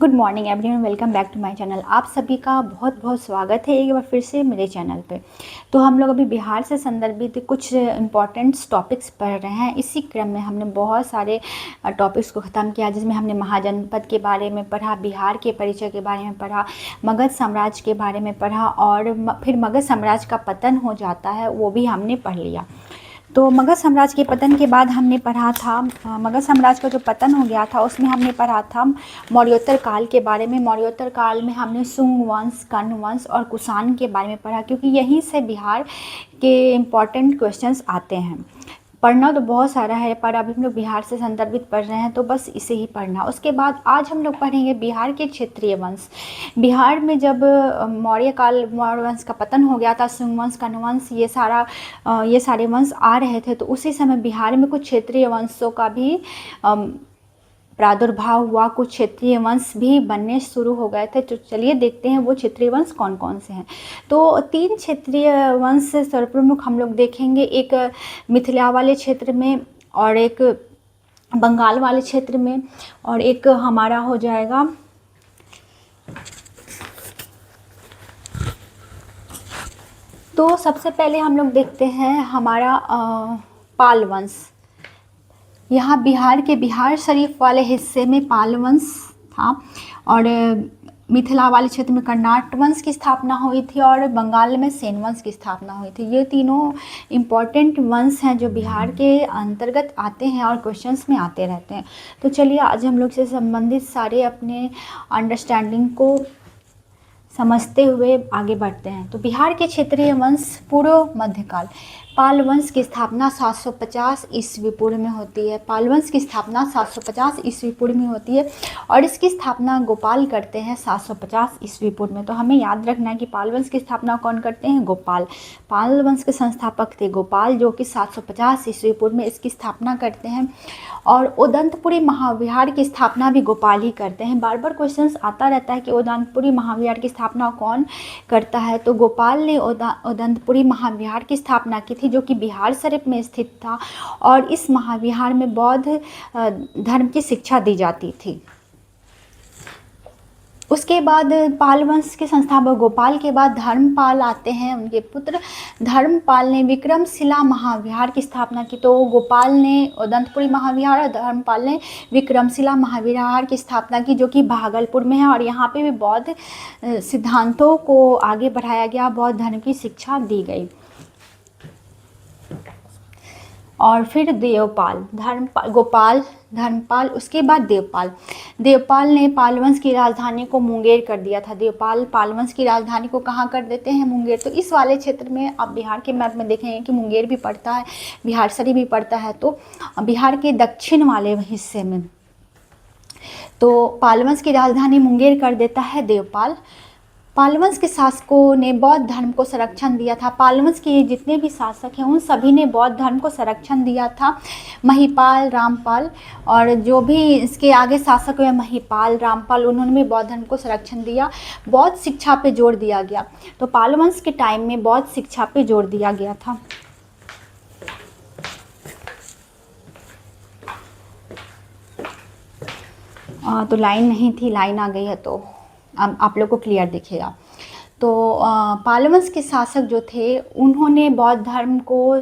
Good morning everyone, welcome back to my channel. आप सभी का बहुत बहुत स्वागत है एक बार फिर से मेरे चैनल पे। तो हम लोग अभी बिहार से संदर्भित कुछ इम्पॉर्टेंट टॉपिक्स पढ़ रहे हैं। इसी क्रम में हमने बहुत सारे टॉपिक्स को ख़त्म किया, जिसमें हमने महाजनपद के बारे में पढ़ा, बिहार के परिचय के बारे में पढ़ा, मगध साम्राज्य के बारे में पढ़ा और फिर मगध साम्राज्य का पतन हो जाता है वो भी हमने पढ़ लिया। तो मगध साम्राज्य के पतन के बाद हमने पढ़ा था, मगध साम्राज्य का जो पतन हो गया था उसमें हमने पढ़ा था मौर्योत्तर काल के बारे में। मौर्योत्तर काल में हमने शुंग वंश, कण्व वंश और कुषाण के बारे में पढ़ा, क्योंकि यहीं से बिहार के इम्पॉर्टेंट क्वेश्चंस आते हैं। पढ़ना तो बहुत सारा है, पर अभी हम लोग बिहार से संदर्भित पढ़ रहे हैं तो बस इसे ही पढ़ना। उसके बाद आज हम लोग पढ़ेंगे बिहार के क्षेत्रीय वंश। बिहार में जब मौर्य वंश का पतन हो गया था, शुंग वंश, कण्व वंश, ये सारे वंश आ रहे थे, तो उसी समय बिहार में कुछ क्षेत्रीय वंशों का भी प्रादुर्भाव हुआ, कुछ क्षेत्रीय वंश भी बनने शुरू हो गए थे। तो चलिए देखते हैं वो क्षेत्रीय वंश कौन कौन से हैं। तो 3 क्षेत्रीय वंश सर्वप्रमुख हम लोग देखेंगे, एक मिथिला वाले क्षेत्र में और एक बंगाल वाले क्षेत्र में और एक हमारा हो जाएगा तो सबसे पहले हम लोग देखते हैं हमारा पाल वंश। यहाँ बिहार के बिहार शरीफ वाले हिस्से में पाल वंश था और मिथिला वाले क्षेत्र में कर्नाट वंश की स्थापना हुई थी और बंगाल में सेन वंश की स्थापना हुई थी। ये तीनों इम्पॉर्टेंट वंश हैं जो बिहार के अंतर्गत आते हैं और क्वेश्चंस में आते रहते हैं। तो चलिए आज हम लोग से संबंधित सारे अपने अंडरस्टैंडिंग को समझते हुए आगे बढ़ते हैं। तो बिहार के क्षेत्रीय वंश पूर्व मध्यकाल। पाल वंश की स्थापना 750 ईस्वी पूर्व में होती है। पाल वंश की स्थापना 750 ईस्वी पूर्व में होती है और इसकी स्थापना गोपाल करते हैं 750 ईस्वी पूर्व में। तो हमें याद रखना है कि पाल वंश की स्थापना कौन करते हैं? गोपाल। पाल वंश के संस्थापक थे गोपाल, जो कि 750 ईस्वी पूर्व में इसकी स्थापना करते हैं। और उदंतपुरी महाविहार की स्थापना भी गोपाल ही करते हैं। बार बार क्वेश्चंस आता रहता है कि उदंतपुरी महाविहार की स्थापना कौन करता है, तो गोपाल ने उदंतपुरी महाविहार की स्थापना की थी, जो कि बिहार शरीफ में स्थित था और इस महाविहार में बौद्ध धर्म की शिक्षा दी जाती थी। उसके बाद पाल वंश के संस्थापक गोपाल के बाद धर्मपाल आते हैं, उनके पुत्र धर्मपाल ने विक्रमशिला महाविहार की स्थापना की। तो गोपाल ने उदंतपुरी महाविहार और धर्मपाल ने विक्रमशिला महाविहार की स्थापना की, जो कि भागलपुर में है और यहाँ पे भी बौद्ध सिद्धांतों को आगे बढ़ाया गया, बौद्ध धर्म की शिक्षा दी गई। और फिर देवपाल, गोपाल, धर्मपाल, उसके बाद देवपाल। देवपाल ने पाल वंश की राजधानी को मुंगेर कर दिया था। देवपाल पाल वंश की राजधानी को कहाँ कर देते हैं? मुंगेर। तो इस वाले क्षेत्र में आप बिहार के मैप में देखेंगे कि मुंगेर भी पड़ता है, बिहार शरीफ भी पड़ता है। तो बिहार के दक्षिण वाले हिस्से में तो पाल वंश की राजधानी मुंगेर कर देता है देवपाल। पाल वंश के शासकों ने बौद्ध धर्म को संरक्षण दिया था। पाल वंश के जितने भी शासक हैं उन सभी ने बौद्ध धर्म को संरक्षण दिया था। महिपाल, रामपाल और जो भी इसके आगे शासक हुए महिपाल, रामपाल, उन्होंने भी बौद्ध धर्म को संरक्षण दिया। बौद्ध शिक्षा पे जोर दिया गया। तो पाल वंश के टाइम में बौद्ध शिक्षा पे जोर दिया गया था। तो लाइन नहीं थी, लाइन आ गई है तो अब आप लोग को क्लियर दिखेगा। तो पाल वंश के शासक जो थे उन्होंने बौद्ध धर्म को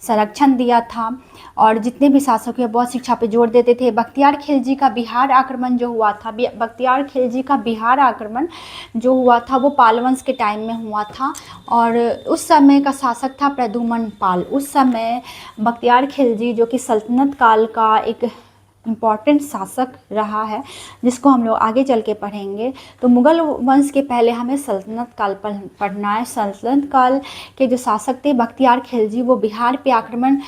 संरक्षण दिया था और जितने भी शासक हुए बौद्ध शिक्षा पे जोर देते थे। बख्तियार खिलजी का बिहार आक्रमण जो हुआ था, बख्तियार खिलजी का बिहार आक्रमण जो हुआ था वो पाल वंश के टाइम में हुआ था और उस समय का शासक था प्रद्युम्न पाल। उस समय बख्तियार खिलजी, जो कि सल्तनत काल का एक इम्पॉर्टेंट शासक रहा है, जिसको हम लोग आगे चल के पढ़ेंगे। तो मुगल वंश के पहले हमें सल्तनत काल पर पढ़ना है। सल्तनत काल के जो शासक थे बख्तियार खिलजी, वो बिहार पे आक्रमण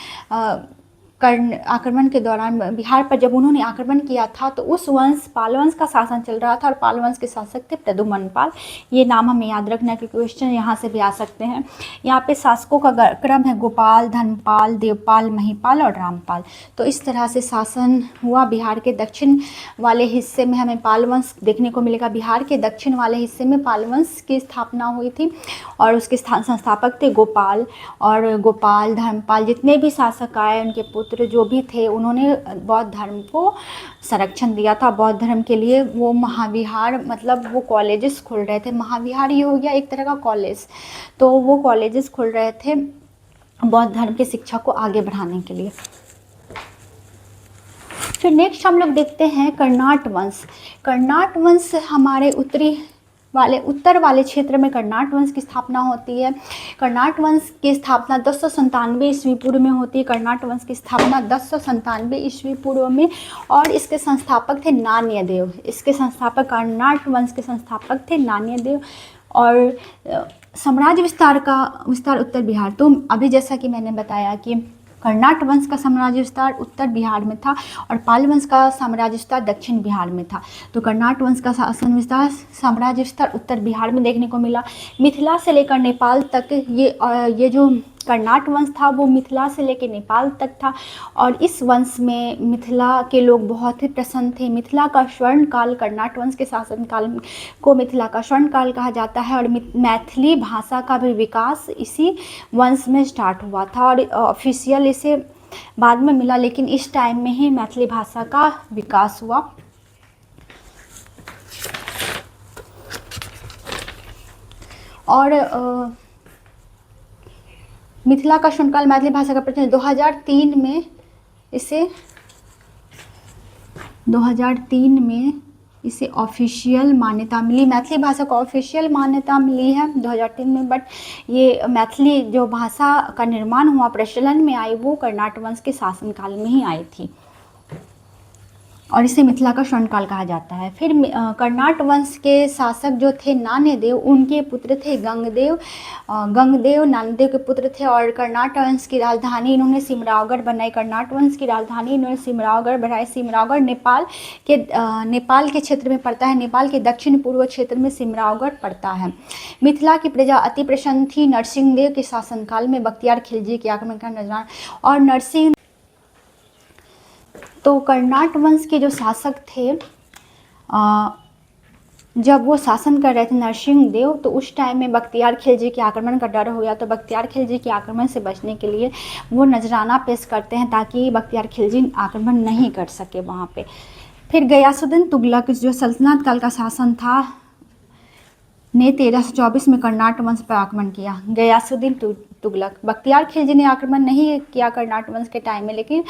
के दौरान बिहार पर जब उन्होंने आक्रमण किया था तो उस वंश पाल वंश का शासन चल रहा था और पाल वंश के शासक थे प्रद्युम्न पाल। ये नाम हमें याद रखना है क्योंकि क्वेश्चन यहाँ से भी आ सकते हैं। यहाँ पे शासकों का क्रम है गोपाल, धर्मपाल, देवपाल, महिपाल और रामपाल। तो इस तरह से शासन हुआ। बिहार के दक्षिण वाले हिस्से में हमें पाल वंश देखने को मिलेगा। बिहार के दक्षिण वाले हिस्से में पाल वंश की स्थापना हुई थी और उसके संस्थापक थे गोपाल। और गोपाल, धर्मपाल, जितने भी शासक आए उनके पुत्र पुत्र जो भी थे उन्होंने बौद्ध धर्म को संरक्षण दिया था। बौद्ध धर्म के लिए वो महाविहार, मतलब वो कॉलेजेस खुल रहे थे। महाविहार ये हो गया एक तरह का कॉलेज, तो वो कॉलेजेस खुल रहे थे बौद्ध धर्म की शिक्षा को आगे बढ़ाने के लिए। फिर नेक्स्ट हम लोग देखते हैं कर्नाट वंश। कर्नाट वंश हमारे उत्तर वाले क्षेत्र में कर्नाट वंश की स्थापना होती है। कर्नाट वंश की स्थापना 1097 ईस्वी पूर्व में होती है। कर्नाट वंश की स्थापना 1097 ईस्वी पूर्व में, और इसके संस्थापक थे नान्यदेव। इसके संस्थापक, कर्नाट वंश के संस्थापक थे नान्यदेव। और साम्राज्य विस्तार उत्तर बिहार। तो अभी जैसा कि मैंने बताया कि कर्नाट वंश का साम्राज्य विस्तार उत्तर बिहार में था और पाल वंश का साम्राज्य विस्तार दक्षिण बिहार में था। तो कर्नाट वंश का शासन विस्तार, साम्राज्य विस्तार उत्तर बिहार में देखने को मिला। मिथिला से लेकर नेपाल तक ये जो कर्नाट वंश था वो मिथिला से लेकर नेपाल तक था, और इस वंश में मिथिला के लोग बहुत ही प्रसन्न थे। मिथिला का स्वर्ण काल, कर्नाट वंश के शासनकाल को मिथिला का स्वर्ण काल कहा जाता है। और मैथिली भाषा का भी विकास इसी वंश में स्टार्ट हुआ था, और ऑफिशियल इसे बाद में मिला, लेकिन इस टाइम में ही मैथिली भाषा का विकास हुआ। और मिथिला का स्वर्ण मैथिली भाषा का प्रचलन 2003 में इसे ऑफिशियल मान्यता मिली। मैथिली भाषा को ऑफिशियल मान्यता मिली है 2003 में, बट ये मैथिली जो भाषा का निर्माण हुआ, प्रचलन में आई, वो कर्नाट वंश के शासनकाल में ही आई थी, और इसे मिथिला का स्वर्ण काल कहा जाता है। फिर कर्नाट वंश के शासक जो थे नान्यदेव, उनके पुत्र थे गंगदेव नान्यदेव के पुत्र थे। और कर्नाट वंश की राजधानी इन्होंने सिमरावगढ़ बनाई। कर्नाट वंश की राजधानी इन्होंने सिमरावगढ़ बनाई। सिमरावगढ़ नेपाल के क्षेत्र में पड़ता है। नेपाल के दक्षिण पूर्व क्षेत्र में सिमरावगढ़ पड़ता है। मिथिला की प्रजा अति प्रसन्न थी। नरसिंहदेव के शासनकाल में बख्तियार खिलजी के आक्रमण का नजराना, और नरसिंह, तो कर्नाट वंश के जो शासक थे, जब वो शासन कर रहे थे नरसिंह देव, तो उस टाइम में बख्तियार खिलजी के आक्रमण का डर हो गया। तो बख्तियार खिलजी के आक्रमण से बचने के लिए वो नजराना पेश करते हैं ताकि बख्तियार खिलजी आक्रमण नहीं कर सके वहाँ पे। फिर गयासुद्दीन तुगलक जो सल्तनत काल का शासन था ने 1324 में कर्नाट वंश पर आक्रमण किया। गयासुद्दीन तुगलक, बख्तियार खिलजी ने आक्रमण नहीं किया कर्नाट वंश के टाइम में, लेकिन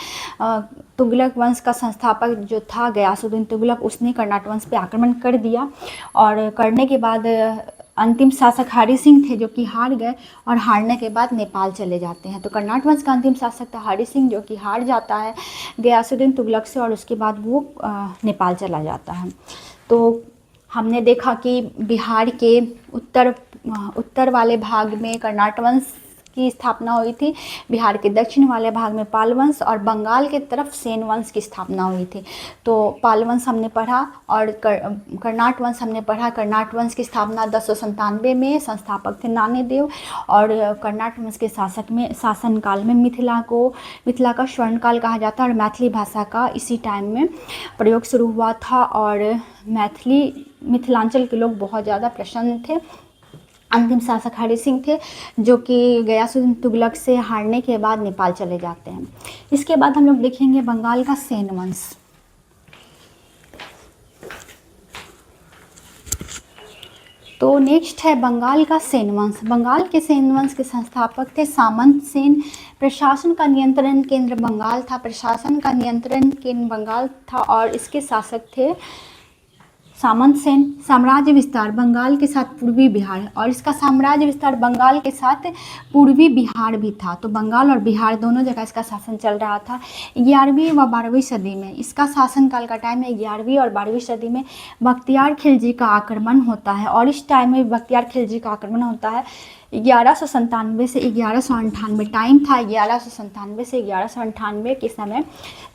तुगलक वंश का संस्थापक जो था गयासुद्दीन तुगलक, उसने कर्नाट वंश पे आक्रमण कर दिया। और करने के बाद अंतिम शासक हरि सिंह थे जो कि हार गए, और हारने के बाद नेपाल चले जाते हैं। तो कर्नाट वंश का अंतिम शासक था हरि सिंह जो कि हार जाता है गयासुद्दीन तुगलक से, और उसके बाद वो नेपाल चला जाता है। तो हमने देखा कि बिहार के उत्तर वाले भाग में कर्नाट वंश की स्थापना हुई थी, बिहार के दक्षिण वाले भाग में पाल वंश, और बंगाल के तरफ सेन वंश की स्थापना हुई थी। तो पाल वंश हमने पढ़ा और कर्नाट वंश हमने पढ़ा। कर्नाट वंश की स्थापना 1097 में, संस्थापक थे नान्यदेव, और कर्नाट वंश के शासनकाल में मिथिला का स्वर्ण काल कहा जाता है, और मैथिली भाषा का इसी टाइम में प्रयोग शुरू हुआ था, और मिथिलांचल के लोग बहुत ज़्यादा प्रसन्न थे। अंतिम शासक हरि सिंह थे जो कि गयासुद्दीन तुगलक से हारने के बाद नेपाल चले जाते हैं। इसके बाद हम लोग देखेंगे बंगाल का सेन वंश। तो नेक्स्ट है बंगाल का सेन वंश। बंगाल के सेन वंश के संस्थापक थे सामंत सेन। प्रशासन का नियंत्रण केंद्र बंगाल था, और इसके शासक थे सामंत सेन। साम्राज्य विस्तार बंगाल के साथ पूर्वी बिहार, और इसका साम्राज्य विस्तार बंगाल के साथ पूर्वी बिहार भी था। तो बंगाल और बिहार दोनों जगह इसका शासन चल रहा था। 11वीं व 12वीं सदी में इसका शासनकाल का टाइम है। 11वीं और 12वीं सदी में बख्तियार खिलजी का आक्रमण होता है, और इस टाइम में बख्तियार खिलजी का आक्रमण होता है 1197 से 1198। टाइम था 1197 से 1198 के समय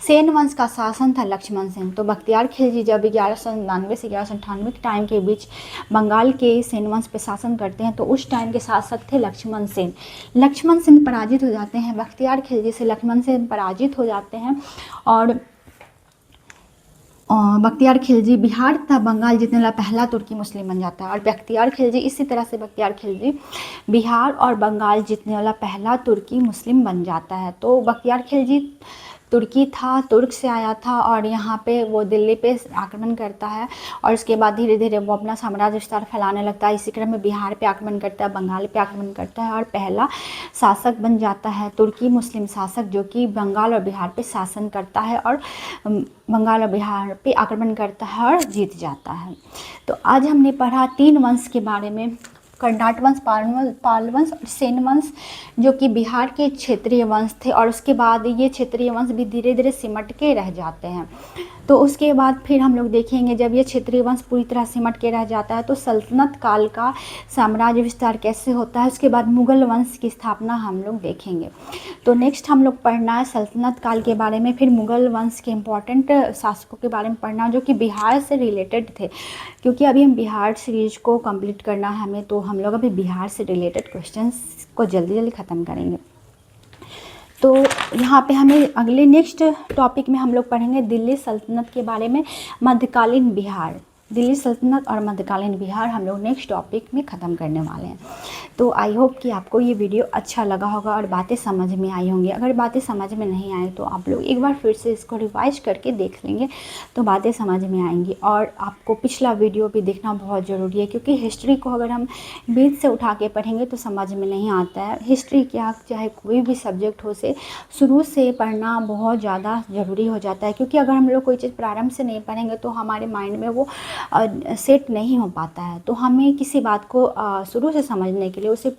सेन वंश का शासन था लक्ष्मण सेन। तो बख्तियार खिलजी जब 1199 से 1198 के टाइम के बीच बंगाल के सेन वंश पे शासन करते हैं, तो उस टाइम के शासक थे लक्ष्मण सेन। लक्ष्मण सेन पराजित हो जाते हैं, बख्तियार खिलजी से लक्ष्मण सेन पराजित हो जाते हैं, और बख्तियार खिलजी बिहार तथा बंगाल जीतने वाला पहला तुर्की मुस्लिम बन जाता है। और बख्तियार खिलजी इसी तरह से बख्तियार खिलजी बिहार और बंगाल जीतने वाला पहला तुर्की मुस्लिम बन जाता है। तो बख्तियार खिलजी तुर्की था, तुर्क से आया था और यहाँ पे वो दिल्ली पे आक्रमण करता है और उसके बाद धीरे धीरे वो अपना साम्राज्य विस्तार फैलाने लगता है। इसी क्रम में बिहार पे आक्रमण करता है, बंगाल पे आक्रमण करता है और पहला शासक बन जाता है तुर्की मुस्लिम शासक, जो कि बंगाल और बिहार पे शासन करता है और बंगाल और बिहार पे आक्रमण करता है और जीत जाता है। तो आज हमने पढ़ा 3 वंश के बारे में, कर्नाट वंश, पाल वंश और सेन वंश, जो कि बिहार के क्षेत्रीय वंश थे और उसके बाद ये क्षेत्रीय वंश भी धीरे धीरे सिमट के रह जाते हैं। तो उसके बाद फिर हम लोग देखेंगे जब ये क्षेत्रीय वंश पूरी तरह सिमट के रह जाता है तो सल्तनत काल का साम्राज्य विस्तार कैसे होता है, उसके बाद मुगल वंश की स्थापना हम लोग देखेंगे। तो नेक्स्ट हम लोग पढ़ना है सल्तनत काल के बारे में, फिर मुगल वंश के इम्पोर्टेंट शासकों के बारे में पढ़ना जो कि बिहार से रिलेटेड थे, क्योंकि अभी हम बिहार सीरीज को कंप्लीट करना है हमें, तो हम लोग अभी बिहार से रिलेटेड क्वेश्चंस को जल्दी जल्दी ख़त्म करेंगे। तो यहाँ पे हमें अगले नेक्स्ट टॉपिक में हम लोग पढ़ेंगे दिल्ली सल्तनत के बारे में, मध्यकालीन बिहार, दिल्ली सल्तनत और मध्यकालीन बिहार हम लोग नेक्स्ट टॉपिक में ख़त्म करने वाले हैं। तो आई होप कि आपको ये वीडियो अच्छा लगा होगा और बातें समझ में आई होंगी। अगर बातें समझ में नहीं आए तो आप लोग एक बार फिर से इसको रिवाइज करके देख लेंगे तो बातें समझ में आएंगी। और आपको पिछला वीडियो भी देखना बहुत ज़रूरी है, क्योंकि हिस्ट्री को अगर हम बीच से उठा के पढ़ेंगे तो समझ में नहीं आता है। हिस्ट्री क्या चाहे कोई भी सब्जेक्ट हो से शुरू से पढ़ना बहुत ज़्यादा ज़रूरी हो जाता है, क्योंकि अगर हम लोग कोई चीज़ प्रारंभ से नहीं पढ़ेंगे तो हमारे माइंड में वो सेट नहीं हो पाता है। तो हमें किसी बात को शुरू से समझने के लिए उसे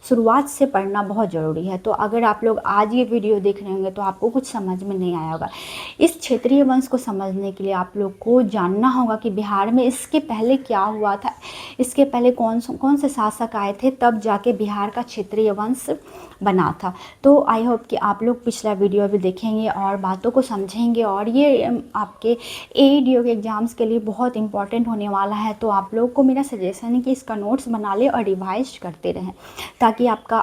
शुरुआत से पढ़ना बहुत ज़रूरी है। तो अगर आप लोग आज ये वीडियो देख रहे होंगे तो आपको कुछ समझ में नहीं आया होगा। इस क्षेत्रीय वंश को समझने के लिए आप लोग को जानना होगा कि बिहार में इसके पहले क्या हुआ था, इसके पहले कौन से शासक आए थे, तब जाके बिहार का क्षेत्रीय वंश बना था। तो आई होप कि आप लोग पिछला वीडियो भी देखेंगे और बातों को समझेंगे, और ये आपके AEDO के एग्ज़ाम्स के लिए बहुत इंपॉर्टेंट होने वाला है। तो आप लोग को मेरा सजेशन है कि इसका नोट्स बना ले और रिवाइज करते रहें, ताकि आपका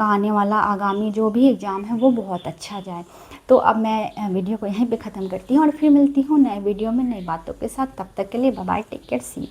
आने वाला आगामी जो भी एग्ज़ाम है वो बहुत अच्छा जाए। तो अब मैं वीडियो को यहीं पे ख़त्म करती हूँ और फिर मिलती हूँ नए वीडियो में नई बातों के साथ। तब तक के लिए bye bye, take care, see you.